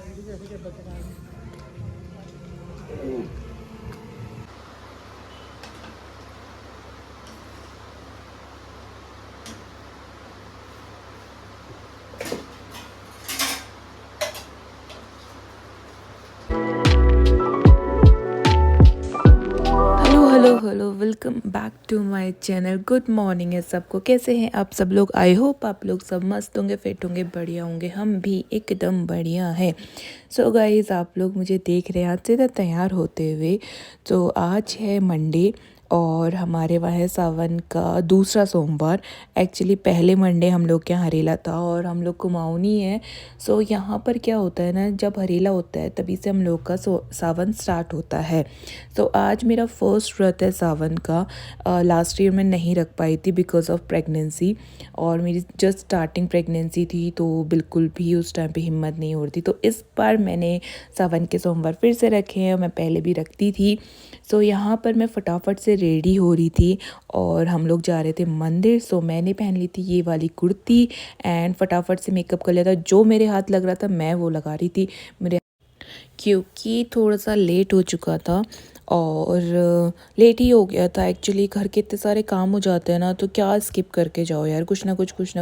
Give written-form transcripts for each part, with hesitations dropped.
Hello welcome back to my channel. Good morning है सबको। कैसे हैं आप सब लोग? आई होप आप लोग सब मस्त होंगे, फिट होंगे, बढ़िया होंगे। हम भी एकदम बढ़िया हैं। सो गाइस, आप लोग मुझे देख रहे हैं आज से तैयार होते हुए। तो आज है मंडे और हमारे वहाँ है सावन का दूसरा सोमवार। एक्चुअली पहले मंडे हम लोग के यहाँ हरेला था और हम लोग कुमाऊनी है। सो यहाँ पर क्या होता है ना, जब हरेला होता है तभी से हम लोग का सावन स्टार्ट होता है। तो आज मेरा फर्स्ट व्रत है सावन का। लास्ट ईयर मैं नहीं रख पाई थी बिकॉज ऑफ प्रेगनेंसी, और मेरी जस्ट स्टार्टिंग प्रेगनेंसी थी तो बिल्कुल भी उस टाइम पे हिम्मत नहीं हो रही थी। तो इस बार मैंने सावन के सोमवार फिर से रखे हैं। मैं पहले भी रखती थी। सो यहाँ पर मैं फटाफट से रेडी हो रही थी और हम लोग जा रहे थे मंदिर। सो मैंने पहन ली थी ये वाली कुर्ती एंड फटाफट से मेकअप कर लिया था। जो मेरे हाथ लग रहा था मैं वो लगा रही थी, मेरे क्योंकि थोड़ा सा लेट हो चुका था और लेट ही हो गया था। एक्चुअली घर के इतने सारे काम हो जाते हैं ना, तो क्या स्किप करके जाओ यार, कुछ ना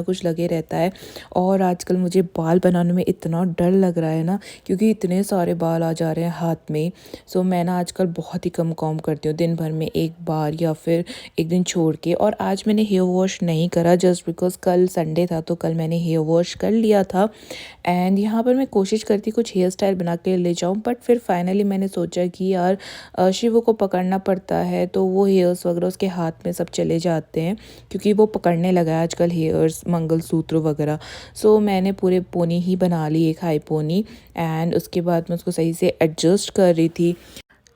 कुछ लगे रहता है। और आजकल मुझे बाल बनाने में इतना डर लग रहा है ना, क्योंकि इतने सारे बाल आ जा रहे हैं हाथ में। सो मैं ना आजकल बहुत ही कम कॉम्ब करती हूँ, दिन भर में एक बार या फिर एक दिन छोड़ के। और आज मैंने हेयर वॉश नहीं करा जस्ट बिकॉज कल संडे था, तो कल मैंने हेयर वॉश कर लिया था। एंड यहाँ पर मैं कोशिश करती कुछ हेयर स्टाइल बना के ले जाऊँ, बट फिर फाइनली मैंने सोचा कि यार शिव को पकड़ना पड़ता है, तो वो हेयर्स वगैरह उसके हाथ में सब चले जाते हैं, क्योंकि वो पकड़ने लगा है आजकल हेयर्स, मंगलसूत्र वगैरह। सो मैंने पूरे पोनी ही बना ली, एक हाई पोनी। एंड उसके बाद मैं उसको सही से एडजस्ट कर रही थी।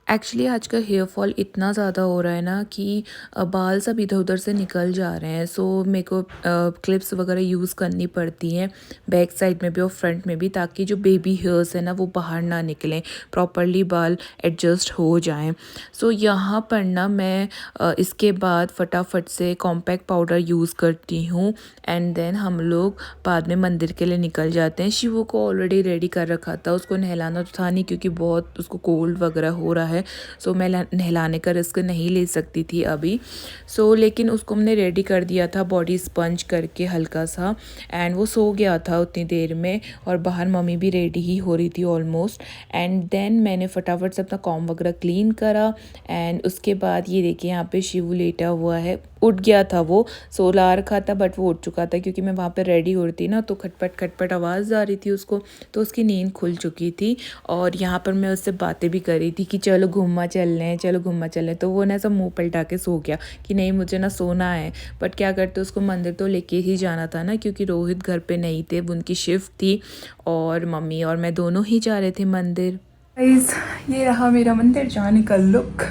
एक्चुअली आजकल हेयर फॉल इतना ज़्यादा हो रहा है ना कि बाल सब इधर उधर से निकल जा रहे हैं। सो मेरे को क्लिप्स वगैरह यूज़ करनी पड़ती हैं, बैक साइड में भी और फ्रंट में भी, ताकि जो बेबी हेयर्स है ना वो बाहर ना निकलें, प्रॉपरली बाल एडजस्ट हो जाएं। सो यहाँ पर ना मैं इसके बाद फटाफट से कॉम्पैक्ट पाउडर यूज़ करती हूँ एंड देन हम लोग बाद में मंदिर के लिए निकल जाते हैं। शिवू को ऑलरेडी रेडी कर रखा था, उसको नहलाना तो था नहीं क्योंकि बहुत उसको कोल्ड वगैरह हो रहा है। सो मैं नहलाने का रिस्क नहीं ले सकती थी अभी। सो लेकिन उसको हमने रेडी कर दिया था बॉडी स्पंज करके हल्का सा, एंड वो सो गया था उतनी देर में। और बाहर मम्मी भी रेडी ही हो रही थी ऑलमोस्ट। एंड देन मैंने फटाफट से अपना कॉम वगैरह क्लीन करा। एंड उसके बाद ये देखिए यहाँ पे शिवू लेटा हुआ है, उठ गया था, वो सो ला रखा था बट वो उठ चुका था, क्योंकि मैं वहाँ पर रेडी हो रही थी ना, तो खटपट खटपट आवाज़ आ रही थी उसको, तो उसकी नींद खुल चुकी थी। और यहाँ पर मैं उससे बातें भी कर रही थी कि चलो घूमा चल रहे हैं, चलो घूमा चल रहे हैं। तो वो ना सब मुँह पलटा के सो गया कि नहीं मुझे ना सोना है। बट क्या करते, उसको मंदिर तो लेके ही जाना था ना, क्योंकि रोहित घर पे नहीं थे, उनकी शिफ्ट थी और मम्मी और मैं दोनों ही जा रहे थे मंदिर। गाइस, ये रहा मेरा मंदिर जाने का लुक।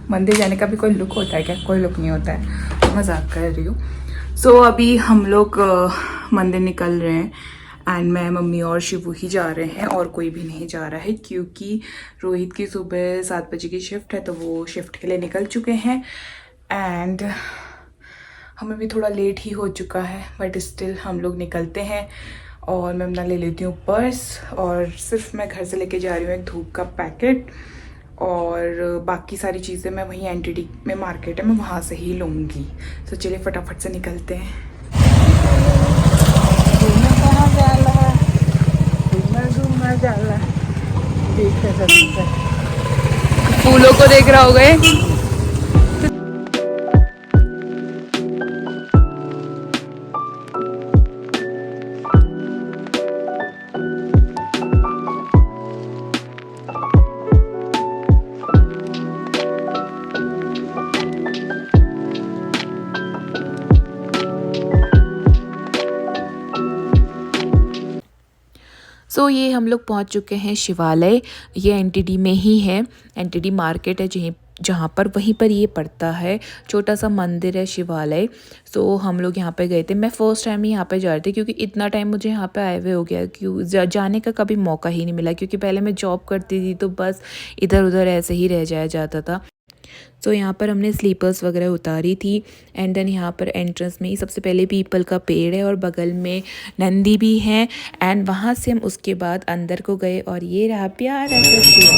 मंदिर जाने का भी कोई लुक होता है क्या? कोई लुक नहीं होता है, मजाक कर रही हूँ। सो अभी हम लोग मंदिर निकल रहे हैं एंड मैं, मम्मी और शिवू ही जा रहे हैं, और कोई भी नहीं जा रहा है, क्योंकि रोहित की सुबह 7 बजे की शिफ्ट है, तो वो शिफ्ट के लिए निकल चुके हैं। एंड हमें भी थोड़ा लेट ही हो चुका है, बट स्टिल हम लोग निकलते हैं। और मैं अपना ले लेती हूँ पर्स, और सिर्फ मैं घर से लेके जा रही हूँ एक धूप का पैकेट, और बाकी सारी चीज़ें मैं वहीं एनटीडी में मार्केट है, मैं वहाँ से ही लूँगी। तो चलिए फटाफट से निकलते हैं। फूलों को देख रहा होगा। सो ये हम लोग पहुंच चुके हैं शिवालय। ये एनटीडी में ही है, एनटीडी मार्केट है जहाँ पर, वहीं पर ये पड़ता है। छोटा सा मंदिर है शिवालय। सो हम लोग यहाँ पे गए थे। मैं फ़र्स्ट टाइम ही यहाँ पे जा रही थी, क्योंकि इतना टाइम मुझे यहाँ पे आए हुए हो गया, जाने का कभी मौका ही नहीं मिला, क्योंकि पहले मैं जॉब करती थी तो बस इधर उधर ऐसे ही रह जाया जाता था। सो यहाँ पर हमने स्लीपर्स वगैरह उतारी थी एंड देन यहाँ पर एंट्रेंस में ही सबसे पहले पीपल का पेड़ है और बगल में नंदी भी है एंड वहाँ से हम उसके बाद अंदर को गए और ये रहा प्यारा सा शिव।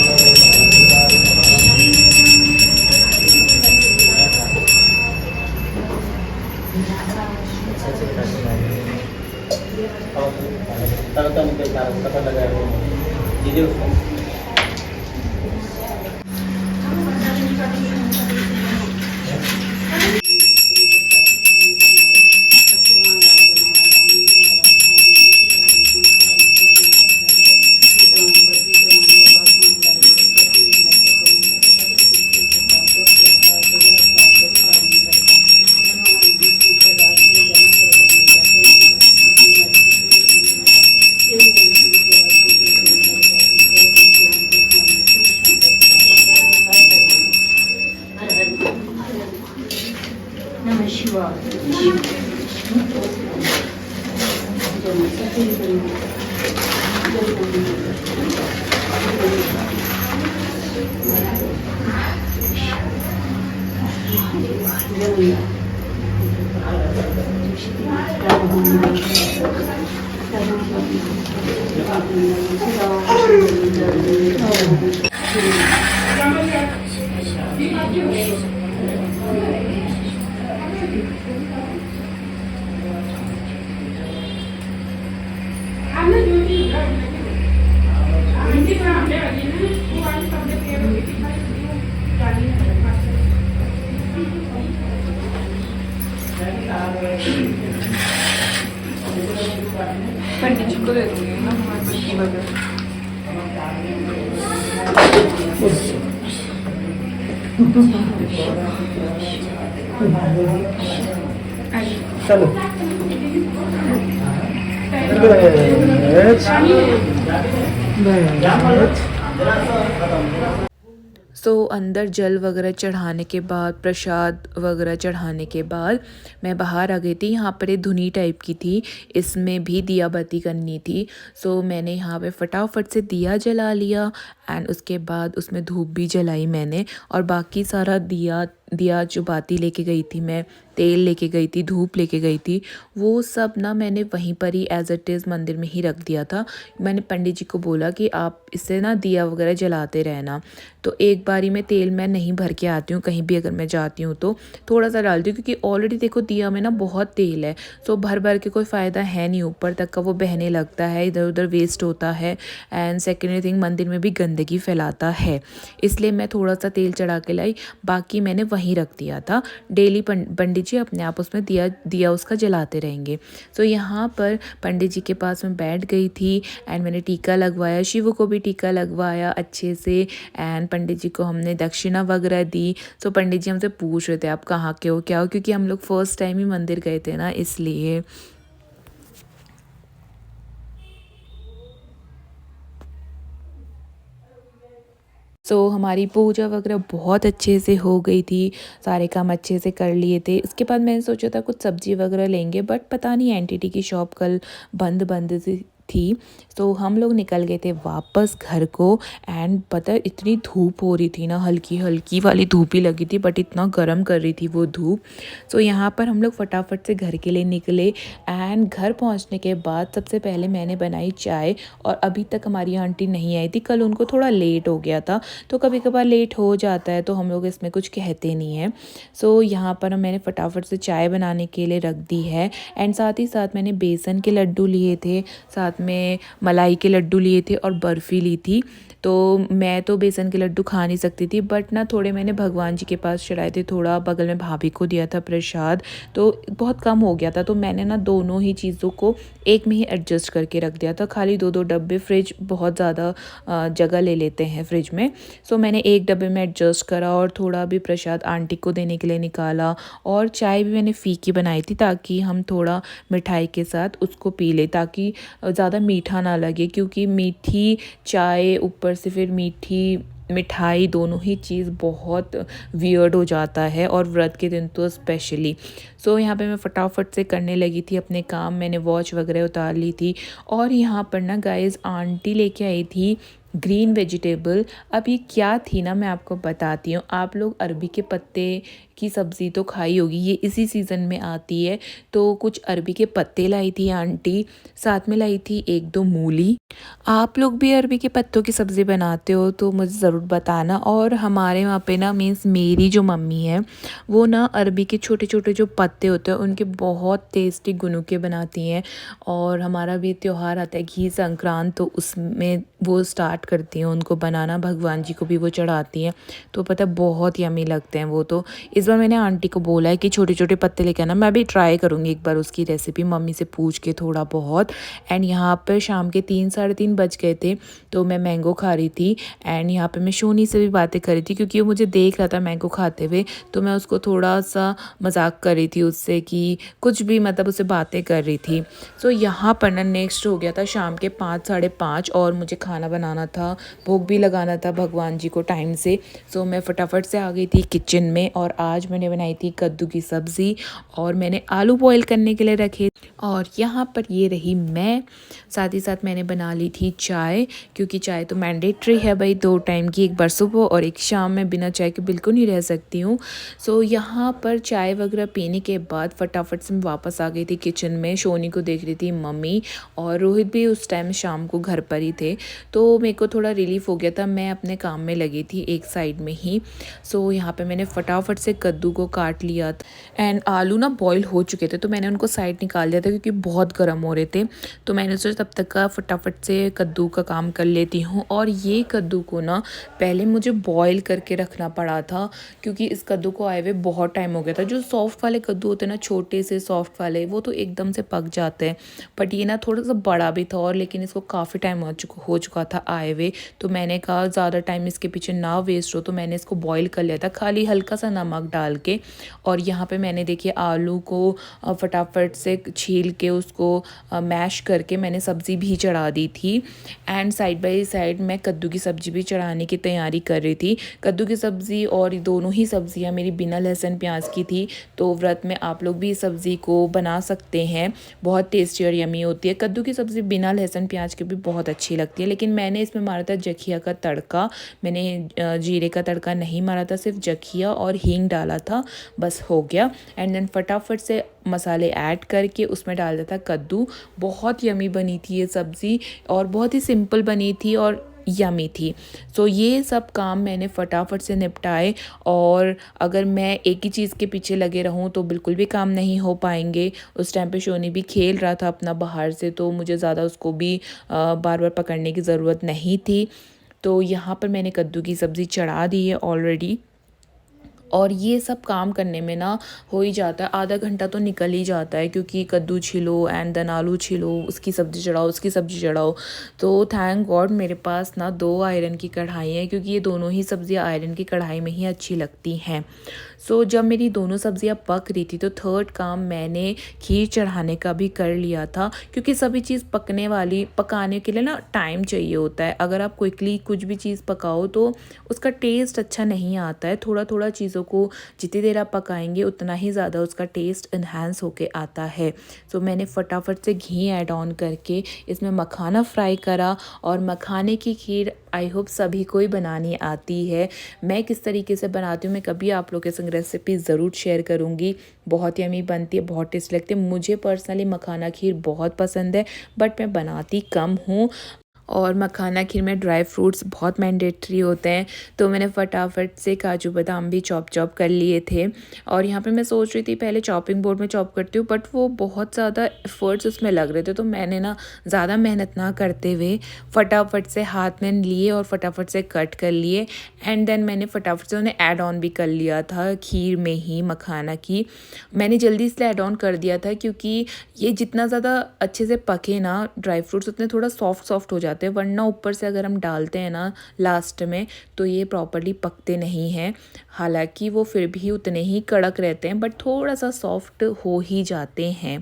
पंडित जी को दे दूंगी ना बत्ती वगैरह। चलो सो अंदर जल वगैरह चढ़ाने के बाद प्रसाद वगैरह चढ़ाने के बाद मैं बाहर आ गई थी। यहाँ पर एक धुनी टाइप की थी, इसमें भी दिया बत्ती करनी थी। सो मैंने यहाँ पे फटाफट से दिया जला लिया एंड उसके बाद उसमें धूप भी जलाई मैंने और बाकी सारा दिया जो बाती लेके गई थी मैं, तेल लेके गई थी, धूप लेके गई थी, वो सब ना मैंने वहीं पर ही एज इट इज़ मंदिर में ही रख दिया था। मैंने पंडित जी को बोला कि आप इससे ना दिया वगैरह जलाते रहना। तो एक बारी में तेल मैं नहीं भर के आती हूँ, कहीं भी अगर मैं जाती हूँ तो थोड़ा सा डालती हूँ क्योंकि ऑलरेडी देखो दिया में ना बहुत तेल है। सो भर भर के कोई फ़ायदा है नहीं, ऊपर तक का वो बहने लगता है, इधर उधर वेस्ट होता है एंड सेकेंडरी थिंग मंदिर में भी गंदगी फैलाता है। इसलिए मैं थोड़ा सा तेल चढ़ा के लाई, बाकी मैंने वहीं रख दिया था। डेली पंडित जी अपने आप उसमें दिया उसका जलाते रहेंगे। सो यहाँ पर पंडित जी के पास मैं बैठ गई थी एंड मैंने टीका लगवाया, शिव को भी टीका लगवाया अच्छे से एंड पंडित जी को हमने दक्षिणा वगैरह दी। सो पंडित जी हमसे पूछ रहे थे आप कहाँ के हो क्या हो, क्योंकि हम लोग फर्स्ट टाइम ही मंदिर गए थे ना, इसलिए। सो हमारी पूजा वगैरह बहुत अच्छे से हो गई थी, सारे काम अच्छे से कर लिए थे। उसके बाद मैंने सोचा था कुछ सब्ज़ी वगैरह लेंगे, बट पता नहीं एनटीटी की शॉप कल बंद थी। तो हम लोग निकल गए थे वापस घर को एंड पता है इतनी धूप हो रही थी ना, हल्की हल्की वाली धूप ही लगी थी बट इतना गर्म कर रही थी वो धूप। सो यहाँ पर हम लोग फटाफट से घर के लिए निकले एंड घर पहुँचने के बाद सबसे पहले मैंने बनाई चाय और अभी तक हमारी आंटी नहीं आई थी, कल उनको थोड़ा लेट हो गया था। तो कभी कभार लेट हो जाता है तो हम लोग इसमें कुछ कहते नहीं हैं। सो यहाँ पर मैंने फटाफट से चाय बनाने के लिए रख दी है एंड साथ ही साथ मैंने बेसन के लड्डू लिए थे, साथ में मलाई के लड्डू लिए थे और बर्फ़ी ली थी। तो मैं तो बेसन के लड्डू खा नहीं सकती थी बट ना थोड़े मैंने भगवान जी के पास चढ़ाए थे, थोड़ा बगल में भाभी को दिया था प्रसाद, तो बहुत कम हो गया था। तो मैंने ना दोनों ही चीज़ों को एक में ही एडजस्ट करके रख दिया था। खाली 2-2 डब्बे, फ्रिज बहुत ज़्यादा जगह ले लेते हैं फ्रिज में। सो मैंने एक डब्बे में एडजस्ट करा और थोड़ा भी प्रसाद आंटी को देने के लिए निकाला और चाय भी मैंने फीकी बनाई थी ताकि हम थोड़ा मिठाई के साथ उसको पी ले, ताकि ज़्यादा मीठा ना लगे, क्योंकि मीठी चाय ऊपर से फिर मीठी मिठाई दोनों ही चीज़ बहुत वियर्ड हो जाता है और व्रत के दिन तो स्पेशली। सो यहाँ पे मैं फटाफट से करने लगी थी अपने काम, मैंने वॉच वगैरह उतार ली थी और यहाँ पर ना गाइस आंटी लेके आई थी ग्रीन वेजिटेबल। अब ये क्या थी ना, मैं आपको बताती हूँ। आप लोग अरबी के पत्ते की सब्ज़ी तो खाई होगी, ये इसी सीज़न में आती है। तो कुछ अरबी के पत्ते लाई थी आंटी, साथ में लाई थी 1-2 मूली। आप लोग भी अरबी के पत्तों की सब्ज़ी बनाते हो तो मुझे ज़रूर बताना। और हमारे वहाँ पे ना, मीन्स मेरी जो मम्मी है वो ना अरबी के छोटे छोटे जो पत्ते होते हैं उनके बहुत टेस्टी गुनुके बनाती हैं। और हमारा भी त्यौहार आता है घी संक्रांत, तो उसमें वो स्टार्ट करती हैं उनको बनाना, भगवान जी को भी वो चढ़ाती हैं। तो पता है बहुत यमी लगते हैं वो। तो इस बार मैंने आंटी को बोला है कि छोटे छोटे पत्ते लेके आना, मैं भी ट्राई करूँगी एक बार उसकी रेसिपी मम्मी से पूछ के थोड़ा बहुत। एंड यहाँ पर शाम के 3-3:30 बज गए थे, तो मैं मैंगो खा रही थी। एंड यहाँ पे मैं शोनी से भी बातें कर रही थी क्योंकि वो मुझे देख रहा था मैंगो खाते हुए, तो मैं उसको थोड़ा सा मजाक कर रही थी उससे कि कुछ भी, मतलब उससे बातें कर रही थी। सो यहाँ पर ना नेक्स्ट हो गया था शाम के 5-5:30 और मुझे खाना बनाना था, भोग भी लगाना था भगवान जी को टाइम से। सो मैं फटाफट से आ गई थी किचन में और आज मैंने बनाई थी कद्दू की सब्ज़ी और मैंने आलू बॉईल करने के लिए रखे। और यहाँ पर ये रही मैं, साथ ही साथ मैंने बना ली थी चाय, क्योंकि चाय तो मैंडेटरी है भाई 2 टाइम की, एक बार सुबह और एक शाम में, बिना चाय के बिल्कुल नहीं रह सकती हूँ। सो यहाँ पर चाय वगैरह पीने के बाद फटाफट से मैं वापस आ गई थी किचन में। शोनी को देख रही थी मम्मी, और रोहित भी उस टाइम शाम को घर पर ही थे, तो मेरे को थोड़ा रिलीफ हो गया था, मैं अपने काम में लगी थी एक साइड में ही। सो यहाँ पे मैंने फटाफट से कद्दू को काट लिया एंड आलू ना बॉईल हो चुके थे, तो मैंने उनको साइड निकाल दिया था क्योंकि बहुत गर्म हो रहे थे। तो मैंने सोचा तब तक का फटाफट से कद्दू का काम कर लेती हूँ। और ये कद्दू को ना पहले मुझे बॉईल करके रखना पड़ा था, क्योंकि इस कद्दू को आए हुए बहुत टाइम हो गया था। जो सॉफ्ट वाले कद्दू होते हैं ना, छोटे से सॉफ्ट वाले, वो तो एकदम से पक जाते हैं, बट ये ना थोड़ा सा बड़ा भी था, और लेकिन इसको काफ़ी टाइम हो चुका था आए हुए। तो मैंने कहा ज़्यादा टाइम इसके पीछे ना वेस्ट हो, तो मैंने इसको बॉईल कर लिया था खाली हल्का सा नमक डाल के। और यहाँ पे मैंने देखिए आलू को फटाफट से छील के उसको मैश करके मैंने सब्ज़ी भी चढ़ा दी थी। एंड साइड बाय साइड मैं कद्दू की सब्ज़ी भी चढ़ाने की तैयारी कर रही थी। कद्दू की सब्ज़ी और दोनों ही सब्ज़ियाँ मेरी बिना लहसुन प्याज की थी, तो व्रत में आप लोग भी इस सब्ज़ी को बना सकते हैं, बहुत टेस्टी और यमी होती है। कद्दू की सब्ज़ी बिना लहसुन प्याज के भी बहुत अच्छी लगती है, लेकिन मैंने इसमें मारा था जखिया का तड़का। मैंने जीरे का तड़का नहीं मारा था, सिर्फ जखिया और हींग डाला था, बस हो गया। एंड देन फटाफट से मसाले ऐड करके उसमें डाल दिया था कद्दू। बहुत यमी बनी थी ये सब्ज़ी, और बहुत ही सिंपल बनी थी और यमी थी। सो ये सब काम मैंने फटाफट से निपटाए, और अगर मैं एक ही चीज़ के पीछे लगे रहूँ तो बिल्कुल भी काम नहीं हो पाएंगे। उस टाइम पे शोनी भी खेल रहा था अपना बाहर से, तो मुझे ज़्यादा उसको भी बार बार पकड़ने की ज़रूरत नहीं थी। तो यहाँ पर मैंने कद्दू की सब्ज़ी चढ़ा दी है ऑलरेडी, और ये सब काम करने में ना हो ही जाता है, आधा घंटा तो निकल ही जाता है, क्योंकि कद्दू छिलो एंड देन आलू छिलो, उसकी सब्ज़ी चढ़ाओ, उसकी सब्ज़ी चढ़ाओ। तो थैंक गॉड मेरे पास ना 2 आयरन की कढ़ाई है, क्योंकि ये दोनों ही सब्ज़ियाँ आयरन की कढ़ाई में ही अच्छी लगती हैं। सो जब मेरी दोनों सब्ज़ियाँ पक रही थी, तो थर्ड काम मैंने खीर चढ़ाने का भी कर लिया था, क्योंकि सभी चीज़ पकाने के लिए ना टाइम चाहिए होता है। अगर आप क्विकली कुछ भी चीज़ पकाओ तो उसका टेस्ट अच्छा नहीं आता है। थोड़ा थोड़ा चीज़ों को जितनी देर आप पकाएंगे उतना ही ज़्यादा उसका टेस्ट इन्हांस होके आता है। सो मैंने फटाफट से घी ऐड ऑन करके इसमें मखाना फ्राई करा, और मखाने की खीर आई होप सभी को ही बनानी आती है। मैं किस तरीके से बनाती हूँ मैं कभी आप लोग के संग रेसिपी ज़रूर शेयर करूँगी। बहुत यमी बनती है, बहुत टेस्ट लगती है। मुझे पर्सनली मखाना खीर बहुत पसंद है, बट मैं बनाती कम हूँ। और मखाना खीर में ड्राई फ्रूट्स बहुत मैंडेटरी होते हैं, तो मैंने फटाफट से काजू बादाम भी चॉप कर लिए थे। और यहाँ पे मैं सोच रही थी पहले चॉपिंग बोर्ड में चॉप करती हूँ, बट वो बहुत ज़्यादा एफर्ट्स उसमें लग रहे थे, तो मैंने ना ज़्यादा मेहनत ना करते हुए फटाफट से हाथ में लिए और फटाफट से कट कर लिए। एंड देन मैंने फटाफट से उन्हें ऐड ऑन भी कर लिया था खीर में ही। मखाना की मैंने जल्दी इसलिए ऐड ऑन कर दिया था क्योंकि ये जितना ज़्यादा अच्छे से पके ना ड्राई फ्रूट्स, उतने थोड़ा सॉफ्ट हो जाते हैं, वरना ऊपर से अगर हम डालते हैं ना लास्ट में तो ये प्रॉपर्ली पकते नहीं हैं। हालांकि वो फिर भी उतने ही कड़क रहते हैं, बट थोड़ा सा सॉफ्ट हो ही जाते हैं।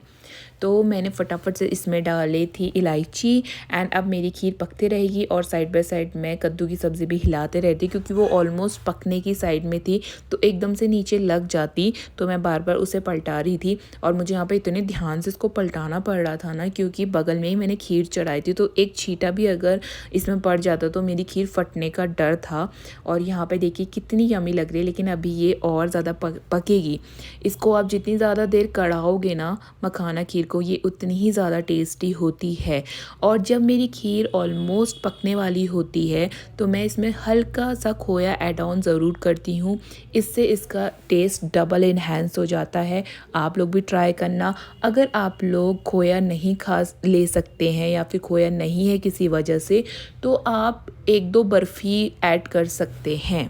तो मैंने फटाफट से इसमें डाली थी इलायची। एंड अब मेरी खीर पकती रहेगी और साइड बाय साइड मैं कद्दू की सब्ज़ी भी हिलाते रहती क्योंकि वो ऑलमोस्ट पकने की साइड में थी, तो एकदम से नीचे लग जाती, तो मैं बार बार उसे पलटा रही थी। और मुझे यहाँ पे इतने ध्यान से इसको पलटाना पड़ रहा था ना, क्योंकि बगल में ही मैंने खीर चढ़ाई थी, तो एक छींटा भी अगर इसमें पड़ जाता तो मेरी खीर फटने का डर था। और यहाँ पे देखिए कितनी यमी लग रही है, लेकिन अभी ये और ज़्यादा पकेगी। इसको आप जितनी ज़्यादा देर कढ़ाओगे ना मखाना खीर को, ये उतनी ही ज़्यादा टेस्टी होती है। और जब मेरी खीर ऑलमोस्ट पकने वाली होती है तो मैं इसमें हल्का सा खोया ऐड ऑन ज़रूर करती हूँ, इससे इसका टेस्ट डबल इन्हेंस हो जाता है। आप लोग भी ट्राई करना। अगर आप लोग खोया नहीं खा ले सकते हैं या फिर खोया नहीं है किसी वजह से, तो आप 1-2 बर्फ़ी ऐड कर सकते हैं।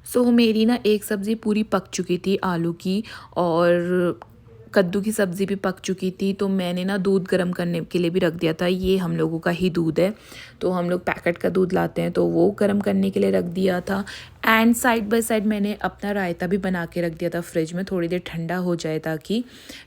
सो मेरी ना एक सब्ज़ी पूरी पक चुकी थी आलू की, और कद्दू की सब्ज़ी भी पक चुकी थी, तो मैंने ना दूध गर्म करने के लिए भी रख दिया था। ये हम लोगों का ही दूध है, तो हम लोग पैकेट का दूध लाते हैं, तो वो गर्म करने के लिए रख दिया था। एंड साइड बाय साइड मैंने अपना रायता भी बना के रख दिया था फ्रिज में, थोड़ी देर ठंडा हो जाए ताकि।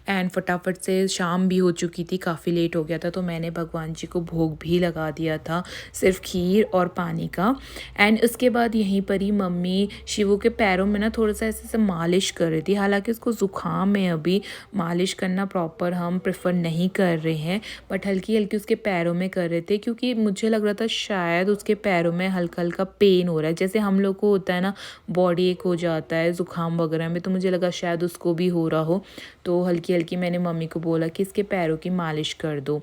एंड फटाफट से शाम भी हो चुकी थी, काफ़ी लेट हो गया था, तो मैंने भगवान जी को भोग भी लगा दिया था, सिर्फ खीर और पानी का। एंड उसके बाद यहीं पर ही मम्मी शिवू के पैरों में ना थोड़ा सा ऐसे मालिश कर रही थी। हालांकि उसको ज़ुकाम है, अभी मालिश करना प्रॉपर हम प्रेफर नहीं कर रहे हैं, बट हल्की हल्की उसके पैरों में कर रहे थे, क्योंकि मुझे लग रहा था शायद उसके पैरों में हल्का हल्का पेन हो रहा है, जैसे हम लोग को होता है ना, बॉडी एक हो जाता है ज़ुकाम वगैरह में, तो मुझे लगा शायद उसको भी हो रहा हो। तो हल्की हल्की मैंने मम्मी को बोला कि इसके पैरों की मालिश कर दो।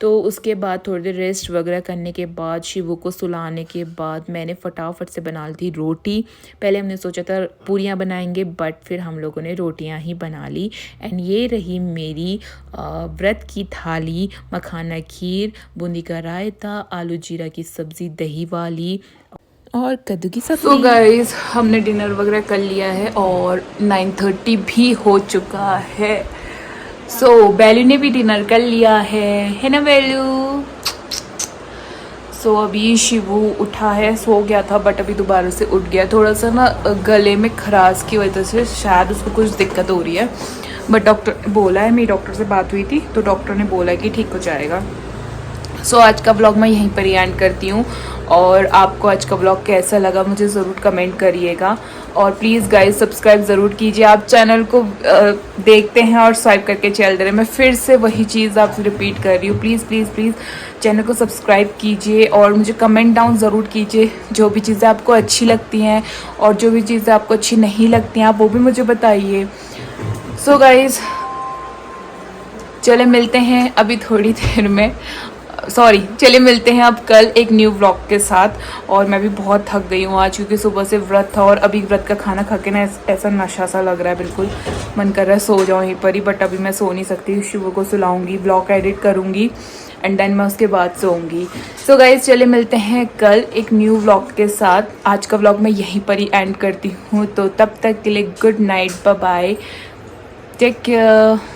तो उसके बाद थोड़ी देर रेस्ट वगैरह करने के बाद, शिवू को सुलाने के बाद, मैंने फटाफट से बना ली थी रोटी। पहले हमने सोचा था पूरियाँ बनाएंगे, बट फिर हम लोगों ने रोटियाँ ही बना ली। एंड ये रही मेरी व्रत की थाली, मखाना खीर, बूंदी का रायता, आलू जीरा की सब्ज़ी दही वाली और कद्दू की सब्ज़ी। तो गाइस हमने डिनर वगैरह कर लिया है और 9:30 भी हो चुका है। सो बेलू ने भी डिनर कर लिया है ना बेलू? सो अभी शिवू उठा है, सो गया था बट अभी दोबारा से उठ गया। थोड़ा सा ना गले में खराश की वजह से शायद उसको कुछ दिक्कत हो रही है, बट डॉक्टर ने बोला है, मेरी डॉक्टर से बात हुई थी तो डॉक्टर ने बोला कि ठीक हो जाएगा। सो आज का व्लॉग मैं यहीं पर ही एंड करती हूँ, और आपको आज का व्लॉग कैसा लगा मुझे ज़रूर कमेंट करिएगा। और प्लीज़ गाइस सब्सक्राइब ज़रूर कीजिए। आप चैनल को देखते हैं और स्वाइप करके चल रहे हैं, मैं फिर से वही चीज़ आपसे रिपीट कर रही हूँ। प्लीज़ प्लीज़ प्लीज़ चैनल को सब्सक्राइब कीजिए और मुझे कमेंट डाउन ज़रूर कीजिए, जो भी चीज़ें आपको अच्छी लगती हैं और जो भी चीज़ें आपको अच्छी नहीं लगती हैं आप वो भी मुझे बताइए। सो गाइस चले मिलते हैं अभी थोड़ी देर में, चलिए मिलते हैं अब कल एक न्यू व्लॉग के साथ। और मैं भी बहुत थक गई हूँ आज, क्योंकि सुबह से व्रत था और अभी व्रत का खाना खा के ना ऐसा नशा सा लग रहा है, बिल्कुल मन कर रहा है सो जाऊँ यहीं पर ही, बट अभी मैं सो नहीं सकती। शिवू को सुलाऊंगी, ब्लॉग एडिट करूँगी एंड देन मैं उसके बाद सोऊंगी। सो गाइज चले मिलते हैं कल एक न्यू व्लॉग के साथ। आज का व्लॉग मैं यहीं पर ही एंड करती हूँ, तो तब तक के लिए good night, bye bye, take care.